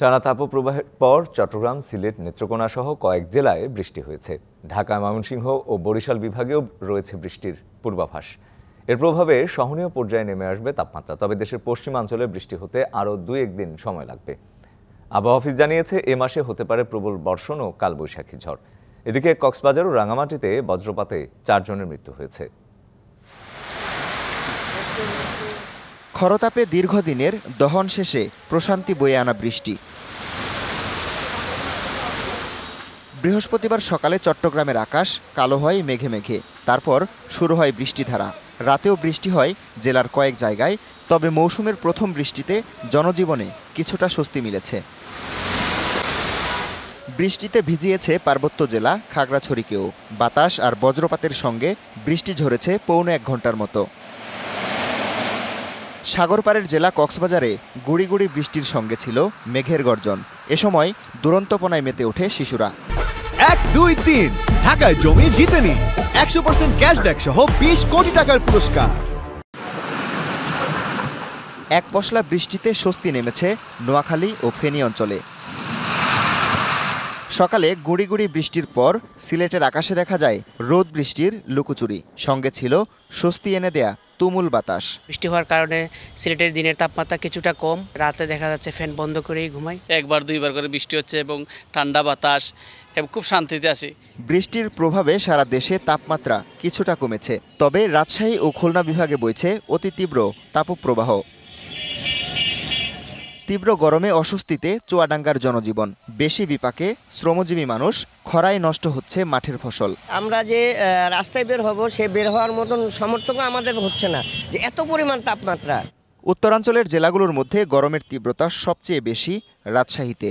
টানা তাপপ্রবাহের পর চট্টগ্রাম, সিলেট, নেত্রকোনা সহ কয়েক জেলায় বৃষ্টি হয়েছে। ঢাকা, ময়মনসিংহ ও বরিশাল বিভাগেও রয়েছে বৃষ্টির পূর্বাভাস। এর প্রভাবে সহনীয় পর্যায়ে নেমে আসবে তাপমাত্রা। তবে দেশের পশ্চিমাঞ্চলে বৃষ্টি হতে আরও 2-1 দিন সময় লাগবে। আবহাওয়া অফিস জানিয়েছে, এ মাসে হতে পারে প্রবল বর্ষণ ও কালবৈশাখী ঝড়। এদিকে কক্সবাজার ও রাঙামাটিতে বজ্রপাতে 4 জনের মৃত্যু হয়েছে। খরতাপে দীর্ঘদিনের দহন শেষে প্রশান্তি বয়ে আনা বৃষ্টি। বৃহস্পতিবার সকালে চট্টগ্রামের আকাশ কালো হয় মেঘে মেঘে। তারপর শুরু হয় বৃষ্টিধারা। রাতেও বৃষ্টি হয় জেলার কয়েক জায়গায়। তবে মৌসুমের প্রথম বৃষ্টিতে জনজীবনে কিছুটা স্বস্তি মিলেছে। বৃষ্টিতে ভিজিয়েছে পার্বত্য জেলা খাগড়াছড়িকেও। বাতাস আর বজ্রপাতের সঙ্গে বৃষ্টি ঝরেছে পৌনে 1 ঘন্টার মতো। সাগরপাড়ের জেলা কক্সবাজারে গুড়ি গুড়ি বৃষ্টির সঙ্গে ছিল মেঘের গর্জন। এ সময় দুরন্তপনায় মেতে ওঠে শিশুরা। 1, 2, 3 ঢাকায় জমি জিতে নিন 100% ক্যাশব্যাক সহ 20 কোটি টাকার পুরস্কার। এক পশলা বৃষ্টিতে স্বস্তি নেমেছে নোয়াখালী ও ফেনী অঞ্চলে। সকালে গুড়ি গুড়ি বৃষ্টির পর সিলেটের আকাশে দেখা যায় রোদ বৃষ্টির লুকোচুরি। সঙ্গে ছিল স্বস্তি এনে দেয়া তুমুল বাতাস। বৃষ্টি হওয়ার কারণে সিলেটের দিনের তাপমাত্রা কিছুটা কম। রাতে দেখা যাচ্ছে ফ্যান বন্ধ করেই ঘুমাই। 1-2 বার করে বৃষ্টি হচ্ছে এবং ঠান্ডা বাতাস এবং খুব শান্তিতে আছি। বৃষ্টির প্রভাবে সারা দেশে তাপমাত্রা কিছুটা কমেছে। তবে রাজশাহী ও খুলনা বিভাগে বইছে অতি তীব্র তাপপ্রবাহ। তীব্র গরমে অস্বস্তিতে চুয়াডাঙ্গার জনজীবন। বেশি বিপাকে শ্রমজীবী মানুষ। খরায় নষ্ট হচ্ছে মাঠের ফসল। আমরা যে রাস্তায় বের হব, সে বের হওয়ার মতন সমর্থক আমাদের হচ্ছে না, যে এত পরিমাণ তাপমাত্রা। উত্তরাঞ্চলের জেলাগুলোর মধ্যে গরমের তীব্রতা সবচেয়ে বেশি রাজশাহীতে।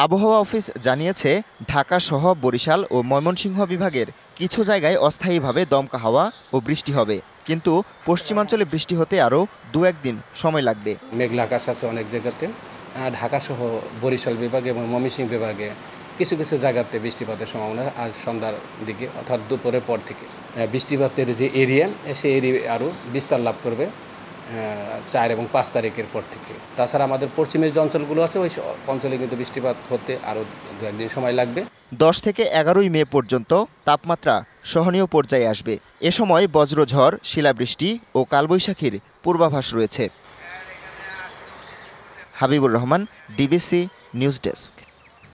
আবহাওয়া অফিস জানিয়েছে, ঢাকা সহ বরিশাল ও ময়মনসিংহ বিভাগের কিছু জায়গায় অস্থায়ীভাবে দমকা হাওয়া ও বৃষ্টি হবে। কিন্তু পশ্চিমাঞ্চলে বৃষ্টি হতে আরও 2-1 দিন সময় লাগবে। মেঘলা আকাশ আছে অনেক জায়গাতে। ঢাকা সহ বরিশাল বিভাগে এবং ময়মনসিংহ বিভাগে কিছু কিছু জায়গাতে বৃষ্টিপাতের সম্ভাবনা আজ সন্ধ্যার দিকে অর্থাৎ দুপুরের পর থেকে। বৃষ্টিপাতের যে এরিয়া, সেই এরিয়া আরও বিস্তার লাভ করবে 4 এবং 5 তারিখের পর থেকে। তাছাড়া আমাদের পশ্চিমের যে অঞ্চলগুলো আছে, ওই অঞ্চলে কিন্তু বৃষ্টিপাত হতে আরও 2-1 দিন সময় লাগবে। 10 থেকে 11 মে পর্যন্ত তাপমাত্রা সহনীয় পর্যায়ে আসবে। এ সময় বজ্রঝড়, শিলাবৃষ্টি ও কালবৈশাখীর পূর্বাভাস রয়েছে। Habibur Rahman, DBC news desk.